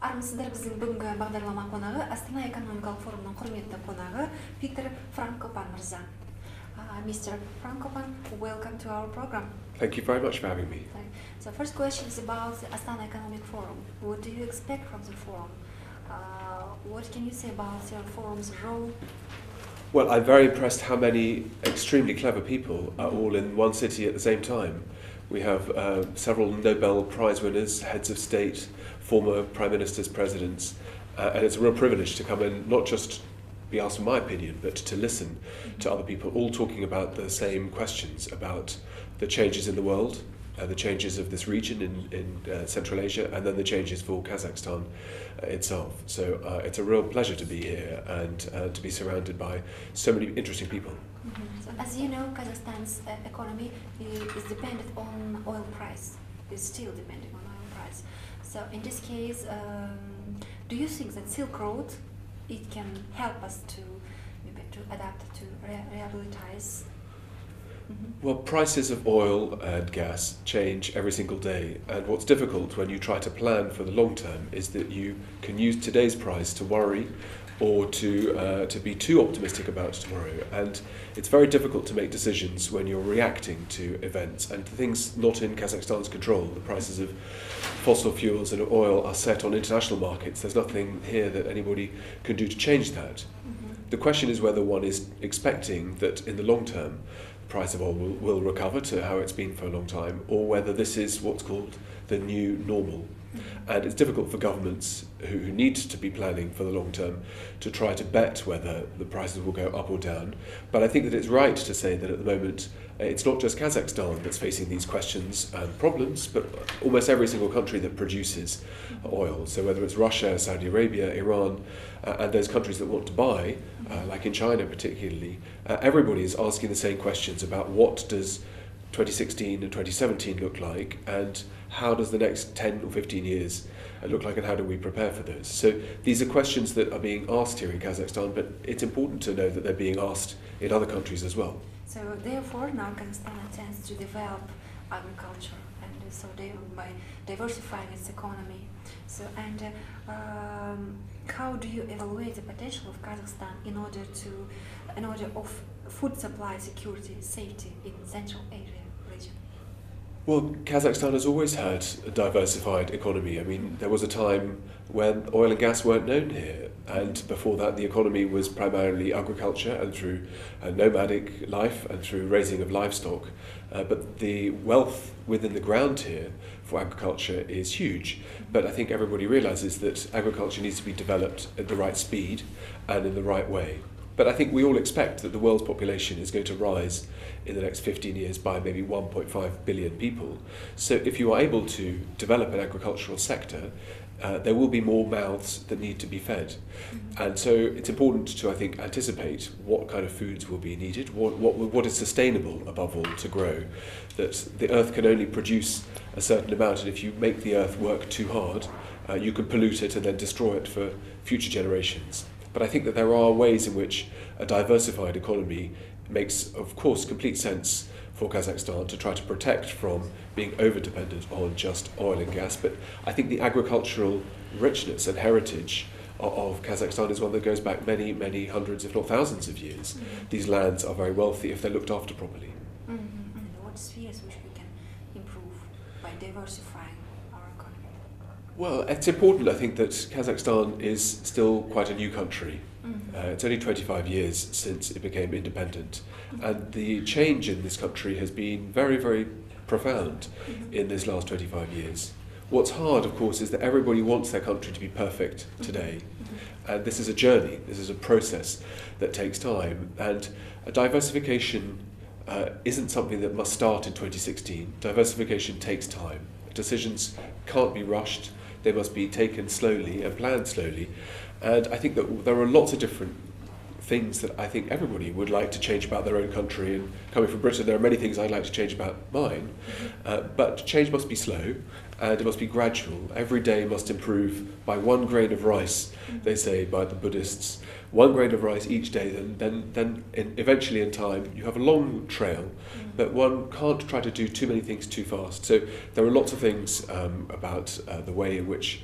Армысыздар, біздің бүгінгі бағдарлама қонағы Астана экономикалық форумның құрметті қонағы Питер Frankopan мырза. Mr. Frankopan, welcome to our program. Thank you very much for having me. So first question is about the Astana Economic Forum. What do you expect from the forum? What can you say about the forum's role? Well, I'm very impressed how many extremely clever people are all in one city at the same time. We have several Nobel Prize winners, heads of state, former prime ministers, presidents, and it's a real privilege to come in, not just be asked for my opinion, but to listen to other people, all talking about the same questions, about the changes in the world, the changes of this region in Central Asia, and then the changes for Kazakhstan itself. So it's a real pleasure to be here and to be surrounded by so many interesting people. So as you know, Kazakhstan's economy is dependent on oil price, is still depending on oil price. So in this case, do you think that Silk Road, it can help us to maybe to adapt, to rehabilitate? Well, prices of oil and gas change every single day, and what's difficult when you try to plan for the long term is that you can use today's price to worry or to be too optimistic about tomorrow. And it's very difficult to make decisions when you're reacting to events and things not in Kazakhstan's control. The prices of fossil fuels and oil are set on international markets. There's nothing here that anybody can do to change that. The question is whether one is expecting that in the long term the price of oil will recover to how it's been for a long time, or whether this is what's called the new normal. And it's difficult for governments who need to be planning for the long term to try to bet whether the prices will go up or down. But I think that it's right to say that at the moment it's not just Kazakhstan that's facing these questions and problems, but almost every single country that produces oil. So whether it's Russia, Saudi Arabia, Iran, and those countries that want to buy, like in China particularly, everybody is asking the same questions about what does 2016 and 2017 look like, and how does the next 10 or 15 years look like, and how do we prepare for those? So these are questions that are being asked here in Kazakhstan, but it's important to know that they're being asked in other countries as well. So therefore now Kazakhstan intends to develop agriculture, and so by diversifying its economy. So how do you evaluate the potential of Kazakhstan in order of food supply security, safety in Central Asia region? Well, Kazakhstan has always had a diversified economy. I mean, there was a time when oil and gas weren't known here, and before that the economy was primarily agriculture and through nomadic life and through raising of livestock. But the wealth within the ground here for agriculture is huge. But I think everybody realizes that agriculture needs to be developed at the right speed and in the right way. But I think we all expect that the world's population is going to rise in the next 15 years by maybe 1.5 billion people. So if you are able to develop an agricultural sector, there will be more mouths that need to be fed. And so it's important to, I think, anticipate what kind of foods will be needed, what is sustainable above all to grow, that the earth can only produce a certain amount, and if you make the earth work too hard, you can pollute it and then destroy it for future generations. But I think that there are ways in which a diversified economy makes, of course, complete sense for Kazakhstan to try to protect from being over-dependent on just oil and gas. But I think the agricultural richness and heritage of Kazakhstan is one that goes back many, many hundreds, if not thousands of years. These lands are very wealthy if they're looked after properly. And what spheres which we can improve by diversifying our economy? Well, it's important, I think, that Kazakhstan is still quite a new country. It's only 25 years since it became independent, and the change in this country has been very, very profound in this last 25 years. What's hard, of course, is that everybody wants their country to be perfect today, and this is a journey, this is a process that takes time, and a diversification isn't something that must start in 2016. Diversification takes time. Decisions can't be rushed, they must be taken slowly and planned slowly. And I think that there are lots of different things that I think everybody would like to change about their own country. And coming from Britain, there are many things I'd like to change about mine. But change must be slow and it must be gradual. Every day must improve by 1 grain of rice, they say by the Buddhists. 1 grain of rice each day, then eventually in time you have a long trail. But one can't try to do too many things too fast. So there are lots of things about the way in which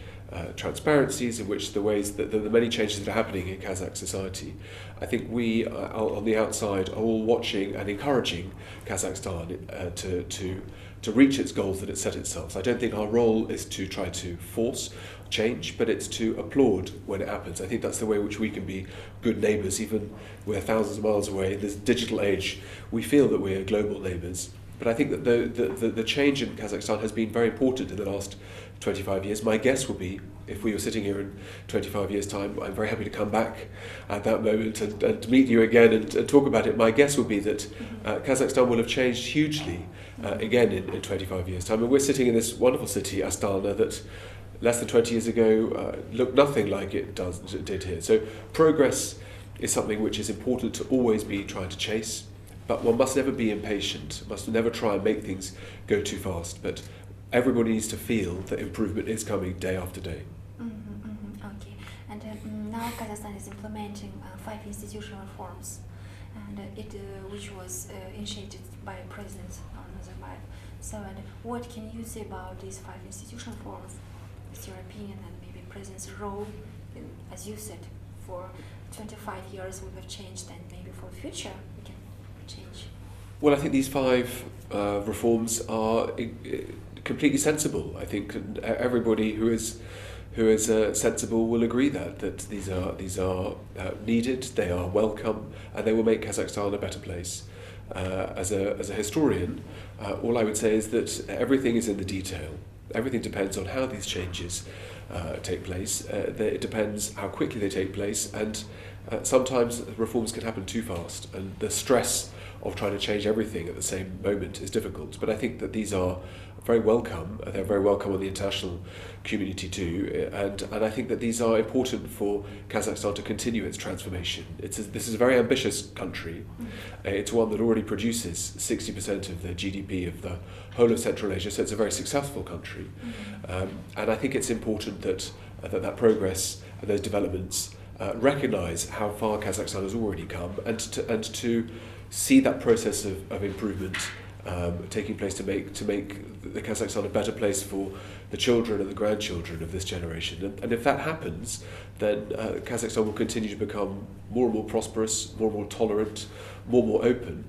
transparencies, in which the ways that the many changes that are happening in Kazakh society. I think we on the outside are all watching and encouraging Kazakhstan to reach its goals that it set itself. So I don't think our role is to try to force change, but it's to applaud when it happens. I think that's the way in which we can be good neighbours, even we're thousands of miles away. In this digital age, we feel that we're global neighbours. But I think that the change in Kazakhstan has been very important in the last 25 years. My guess would be, if we were sitting here in 25 years' time, I'm very happy to come back at that moment and meet you again and talk about it. My guess would be that Kazakhstan will have changed hugely again in 25 years' time. And we're sitting in this wonderful city, Astana, that less than 20 years ago looked nothing like it did here. So progress is something which is important to always be trying to chase. But one must never be impatient, must never try and make things go too fast. But everybody needs to feel that improvement is coming day after day. Okay. And now Kazakhstan is implementing 5 institutional reforms, and which was initiated by President Nazarbayev. So, and what can you say about these 5 institutional reforms? What's your opinion and maybe President's role? As you said, for 25 years we have changed, and maybe for the future we can change. Well, I think these 5 reforms are completely sensible. I think everybody who is sensible will agree that these are needed, they are welcome, and they will make Kazakhstan a better place. As a historian, all I would say is that everything is in the detail. Everything depends on how these changes take place. It depends how quickly they take place, and sometimes reforms can happen too fast, and the stress of trying to change everything at the same moment is difficult. But I think that these are very welcome. They're very welcome on the international community too, and I think that these are important for Kazakhstan to continue its transformation. This is a very ambitious country. It's one that already produces 60% of the GDP of the whole of Central Asia, so it's a very successful country. And I think it's important that progress and those developments recognise how far Kazakhstan has already come, and to see that process of improvement taking place to make the Kazakhstan a better place for the children and the grandchildren of this generation. And if that happens, then Kazakhstan will continue to become more and more prosperous, more and more tolerant, more and more open.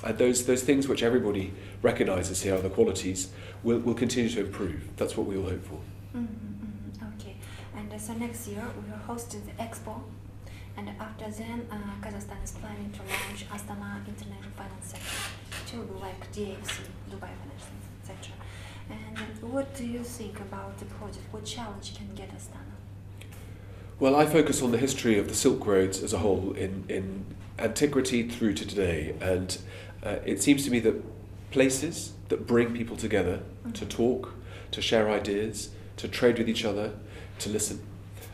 And those things which everybody recognises here are the qualities will continue to improve. That's what we all hope for. Okay. And so next year we are hosting the Expo. And after then, Kazakhstan is planning to launch Astana International Finance Center. It will be like DFC, Dubai Financial Center. And what do you think about the project? What challenge can get Astana? Well, I focus on the history of the Silk Roads as a whole, in antiquity through to today. And it seems to me that places that bring people together to talk, to share ideas, to trade with each other, to listen,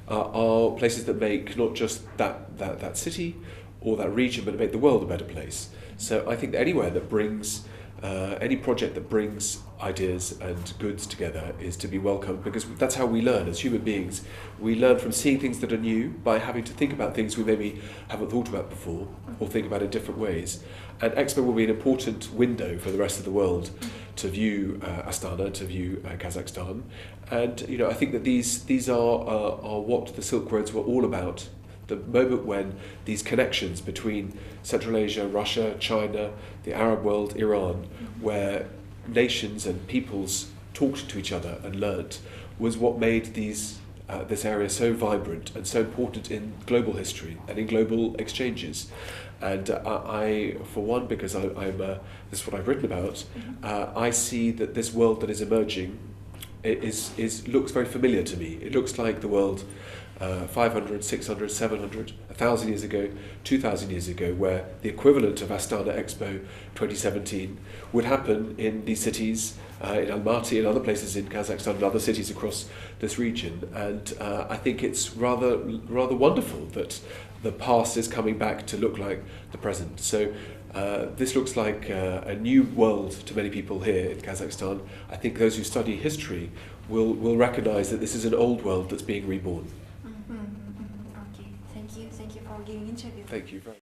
are places that make not just that city or that region, but make the world a better place. So I think that anywhere that brings, any project that brings ideas and goods together is to be welcomed, because that's how we learn as human beings. We learn from seeing things that are new, by having to think about things we maybe haven't thought about before, or think about in different ways. And Expo will be an important window for the rest of the world to view Astana, to view Kazakhstan. And I think that these are what the Silk Roads were all about. The moment when these connections between Central Asia, Russia, China, the Arab world, Iran, where nations and peoples talked to each other and learnt, was what made this area so vibrant and so important in global history and in global exchanges. And I, for one, because this is what I've written about, I see that this world that is emerging looks very familiar to me. It looks like the world 500, 600, 700, 1,000 years ago, 2,000 years ago, where the equivalent of Astana Expo 2017 would happen in these cities, in Almaty and other places in Kazakhstan and other cities across this region. And I think it's rather wonderful that the past is coming back to look like the present. So this looks like a new world to many people here in Kazakhstan. I think those who study history will recognise that this is an old world that's being reborn. Okay, thank you for giving interview. Thank you very much.